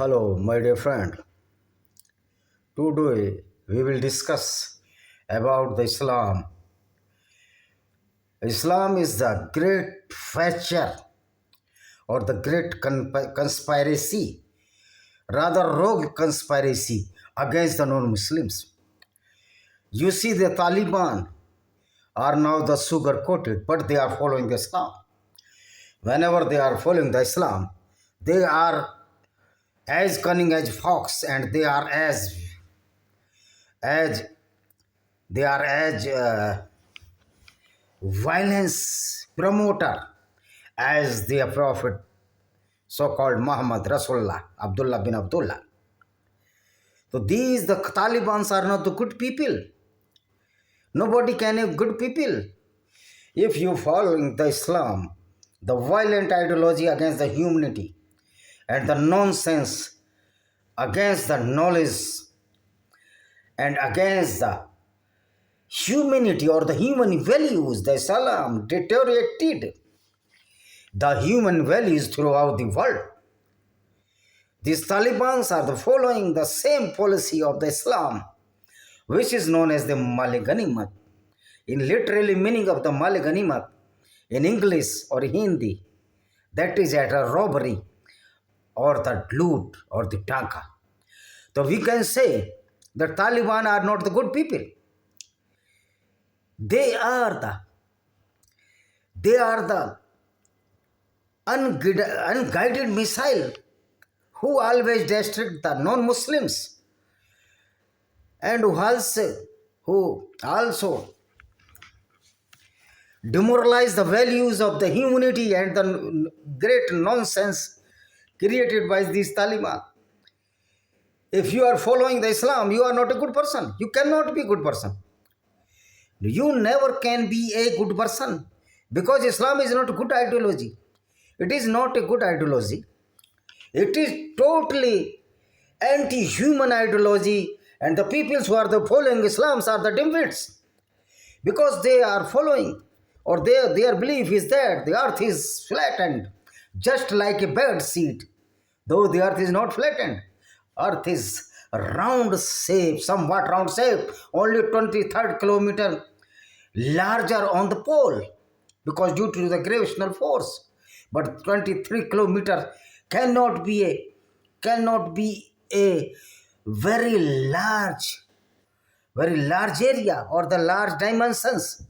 Hello, my dear friend. Today we will discuss about the Islam. Islam is the great feature or the great conspiracy, rather rogue conspiracy against the non-Muslims. You see, the Taliban are now the sugar-coated, but they are following the Islam. Whenever they are following the Islam, they are as cunning as fox, and they are as they are as violence promoter as their prophet, so-called Muhammad Rasulullah, Abdullah bin Abdullah. So these, the Talibans are not the good people. Nobody can have good people. If you follow the Islam, the violent ideology against the humanity and the nonsense against the knowledge and against the humanity or the human values, the Islam deteriorated the human values throughout the world. These Talibans are following the same policy of the Islam, which is known as the Mal-e-Ganimat. In literally meaning of the Mal-e-Ganimat, in English or Hindi, that is at a robbery or the loot or the taka. So we can say the Taliban are not the good people. They are the unguided missile who always destruct the non-Muslims and who also demoralize the values of the humanity and the great nonsense created by these Taliban. If you are following the Islam, you are not a good person. You cannot be a good person. You never can be a good person because Islam is not a good ideology. It is not a good ideology. It is totally anti-human ideology, and the peoples who are the following Islam are the dimwits because they are following, or their belief is that the earth is flattened just like a bird seed, though the earth is not flattened. Earth is round shape, somewhat round shape, only 23rd kilometer larger on the pole because due to the gravitational force. But 23 kilometer cannot be a very large area or the large dimensions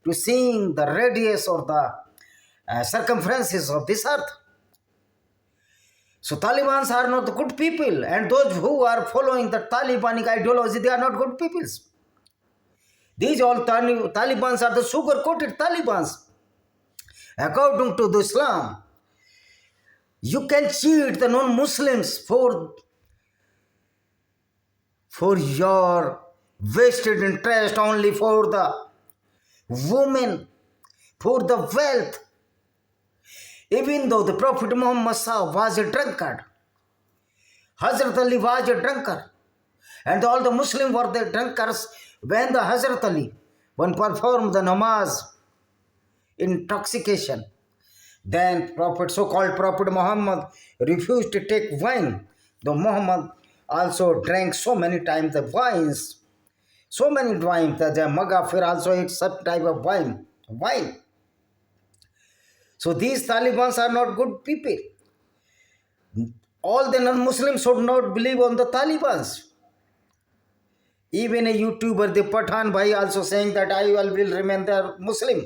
to seeing the radius or the circumferences of this earth. So Talibans are not the good people, and those who are following the Talibanic ideology, they are not good peoples. These all Talibans are the sugar-coated Talibans. According to the Islam, you can cheat the non-Muslims for your vested interest, only for the women, for the wealth. Even though the Prophet Muhammad was a drunkard, Hazrat Ali was a drunkard, and all the Muslims were the drunkards when the Hazrat Ali performed the namaz intoxication. Then so-called Prophet Muhammad refused to take wine, though Muhammad also drank so many times the wines, so many times that the Magafir also ate such type of wine. So these Talibans are not good people. All the non-Muslims should not believe on the Talibans. Even a YouTuber, the Pathan Bhai, also saying that I will remain the Muslim.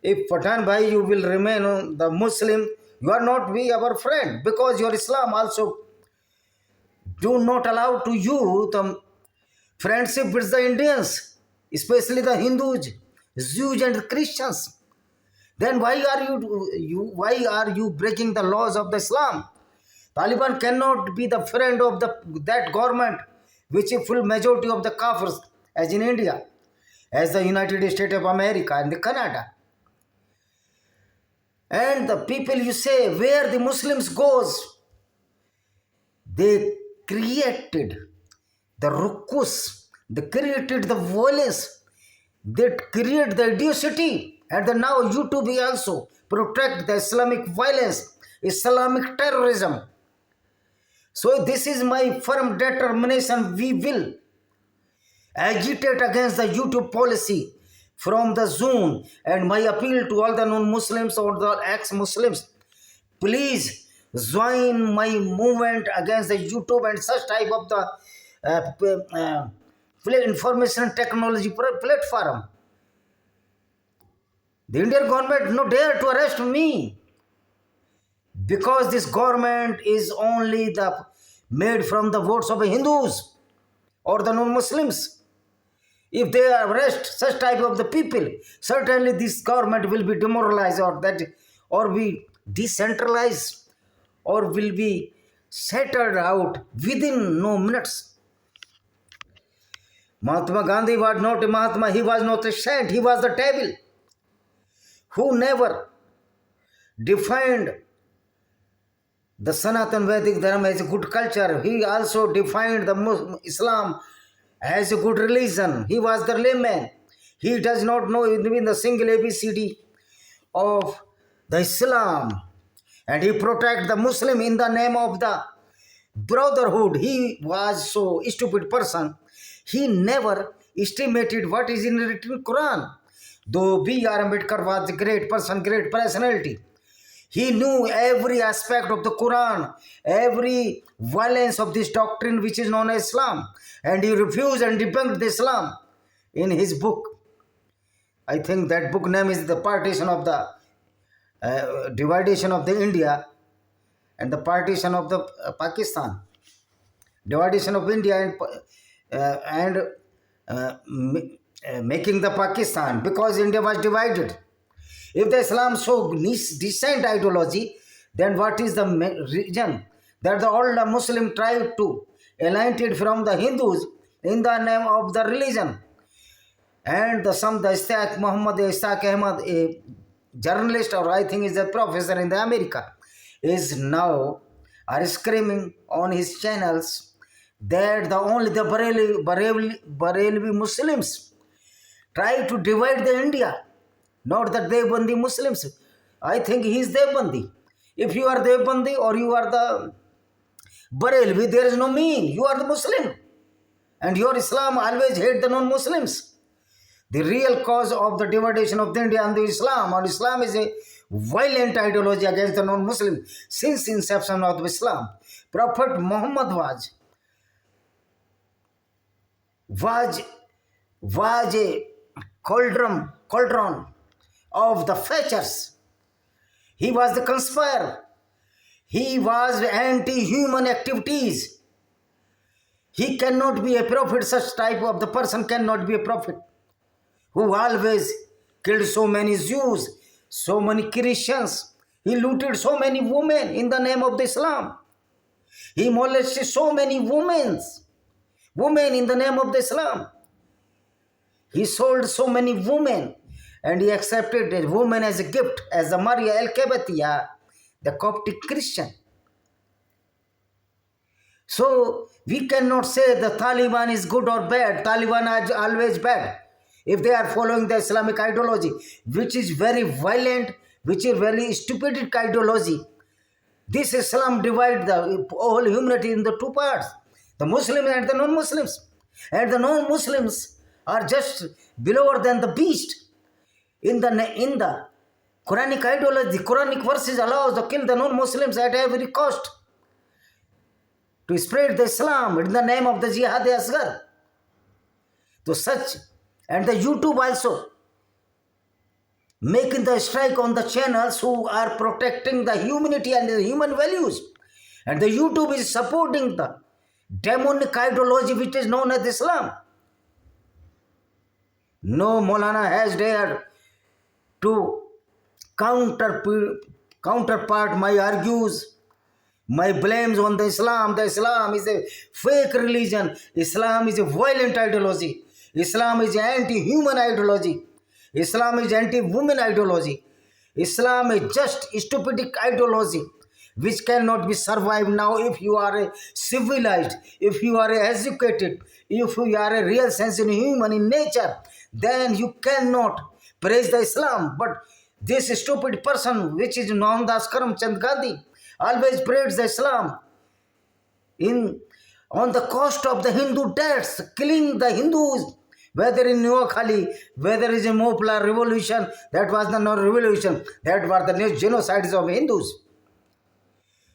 If Pathan Bhai, you will remain the Muslim, you are not be our friend because your Islam also do not allow to you the friendship with the Indians, especially the Hindus, Jews and Christians. Then why are you breaking the laws of the Islam? Taliban cannot be the friend of that government which is full majority of the kafirs, as in India, as the United States of America and the Canada. And the people, you say, where the Muslims goes, they created the rukus, they created the violence, they create the idiocy, and now YouTube also protect the Islamic violence, Islamic terrorism. So this is my firm determination. We will agitate against the YouTube policy from the zone, and my appeal to all the non-Muslims or the ex-Muslims, please join my movement against the YouTube and such type of the information technology platform. The Indian government no dare to arrest me, because this government is only the made from the votes of the Hindus or the non-Muslims. If they arrest such type of the people, certainly this government will be demoralized, or be decentralized, or will be settled out within no minutes. Mahatma Gandhi was not a Mahatma, he was not a saint, he was the devil who never defined the Sanatan Vedic Dharma as a good culture. He also defined the Muslim Islam as a good religion. He was the layman. He does not know even the single ABCD of the Islam. And he protect the Muslim in the name of the brotherhood. He was so stupid person. He never estimated what is in written Quran. Though B.R. Ambedkar was a great person, great personality, he knew every aspect of the Quran, every violence of this doctrine which is known as Islam, and he refused and debunked the Islam in his book. I think that book name is The Partition of the Dividation of the India and the Partition of the Pakistan. Dividation of India and making the Pakistan, because India was divided. If the Islam so decent ideology, then what is the reason that all the Muslim tried to alienate from the Hindus in the name of the religion? And the Ishaq Muhammad Ishaq Ahmad, a journalist, or I think is a professor in the America, is now screaming on his channels that only the Barelvi Muslims try to divide the India, not the Devbandi Muslims. I think he is Devbandi. If you are Devbandi or you are the Barelvi, there is no mean. You are the Muslim. And your Islam always hate the non-Muslims. The real cause of the division of the India and the Islam, or Islam is a violent ideology against the non-Muslim since inception of Islam. Prophet Muhammad was a cauldron of the fetchers. He was the conspirer. He was anti-human activities. He cannot be a prophet. Such type of the person cannot be a prophet, who always killed so many Jews, so many Christians. He looted so many women in the name of the Islam. He molested so many women in the name of the Islam. He sold so many women, and he accepted a woman as a gift, as the Maria El-Kabatiya, the Coptic Christian. So we cannot say the Taliban is good or bad. Taliban is always bad if they are following the Islamic ideology, which is very violent, which is very stupid ideology. This Islam divides the whole humanity in the two parts, the Muslims and the non-Muslims. And the non-Muslims are just below than the beast. In the Quranic ideology, the Quranic verses allows to kill the non-Muslims at every cost, to spread the Islam in the name of the Jihad-e-Asghar. So such, and the YouTube also making the strike on the channels who are protecting the humanity and the human values. And the YouTube is supporting the demonic ideology which is known as Islam. No Maulana has dared to counterpart my argues, my blames on the Islam. The Islam is a fake religion. Islam is a violent ideology. Islam is anti-human ideology. Islam is anti-woman ideology. Islam is just stupid ideology which cannot be survived now. If you are a civilized, if you are a educated, if you are a real sensitive human in nature, then you cannot praise the Islam. But this stupid person, which is Mohandas Karamchand Gandhi, always praised the Islam. in on the cost of the Hindu deaths, killing the Hindus, whether in Noakhali, whether it is in Mopla revolution, that was the no revolution, that were the genocides of Hindus.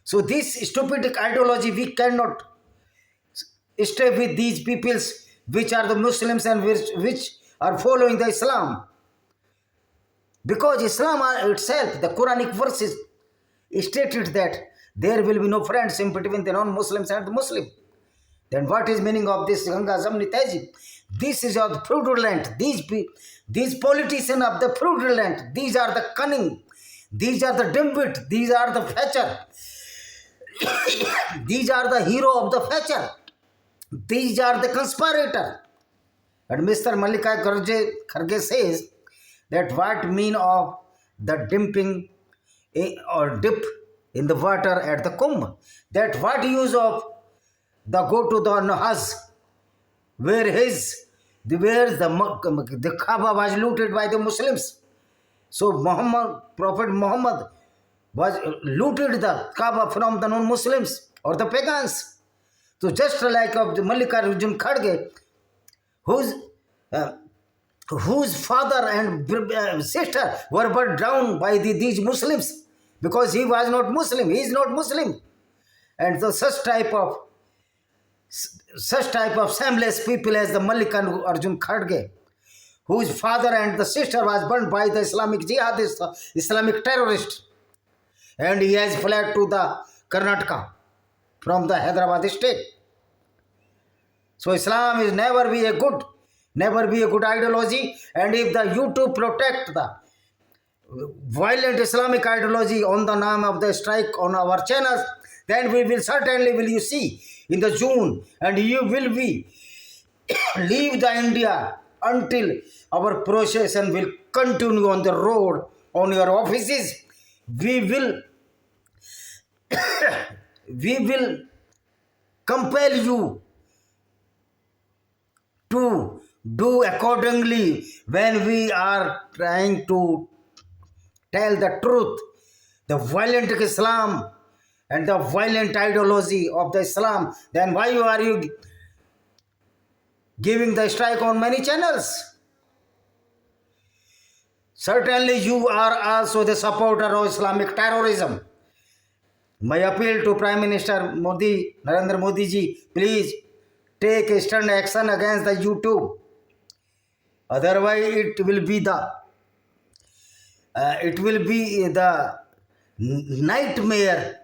So this stupid ideology, we cannot stay with these peoples which are the Muslims and which are following the Islam. Because Islam itself, the Quranic verses stated that there will be no friendship between the non-Muslims and the Muslim. Then what is meaning of this Ganga Zamni Tehzeeb? This is of the fraudulent. These politicians of the fraudulent. These are the cunning. These are the dimwit. These are the fetcher. These are the hero of the fetcher. These are the conspirator. And Mr. Mallika Kharge says that what mean of the dipping or dip in the water at the Kumbh? That what use of the go to the Hajj where the Kaaba was looted by the Muslims. So Prophet Muhammad was looted the Kaaba from the non-Muslims or the pagans. So just like of the Mallikarjun Kharge, whose father and sister were burned down by these Muslims because he was not Muslim. He is not Muslim. And so such type of shameless people as the Mallikarjun Kharge, whose father and the sister was burned by the Islamic jihadist, Islamic terrorist, and he has fled to the Karnataka from the Hyderabad state. So Islam is never be a good ideology, and if the YouTube protect the violent Islamic ideology on the name of the strike on our channels, then we will certainly will you see in the June, and you will be leave the India until our procession will continue on the road, on your offices. We will compel you to do accordingly when we are trying to tell the truth. The violent Islam and the violent ideology of the Islam, then why are you giving the strike on many channels? Certainly you are also the supporter of Islamic terrorism. My appeal to Prime Minister Modi, Narendra Modi ji, please take a stern action against the YouTube. Otherwise, it will be the nightmare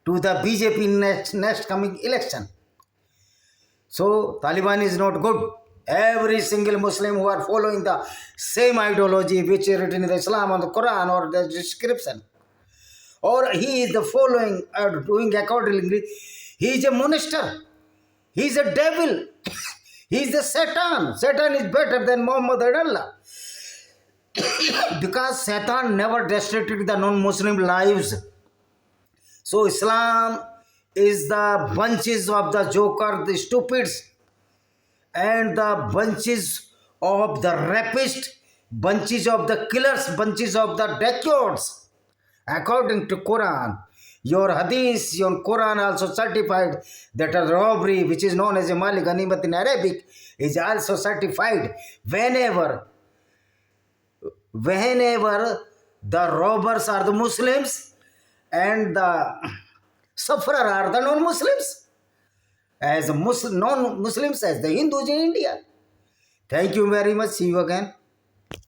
to the BJP next coming election. So Taliban is not good. Every single Muslim who are following the same ideology which is written in the Islam on the Quran or the description, or he is the following or doing accordingly, he is a monster. He is a devil. He is the Satan. Satan is better than Muhammad and Allah. Because Satan never destroyed the non-Muslim lives. So Islam is the bunches of the joker, the stupids, and the bunches of the rapists, bunches of the killers, bunches of the dacoits. According to Quran, your hadith, your Quran also certified that a robbery, which is known as a mali ganimat in Arabic, is also certified whenever the robbers are the Muslims and the sufferer are the non-Muslims, as non-Muslims as the Hindus in India. Thank you very much. See you again.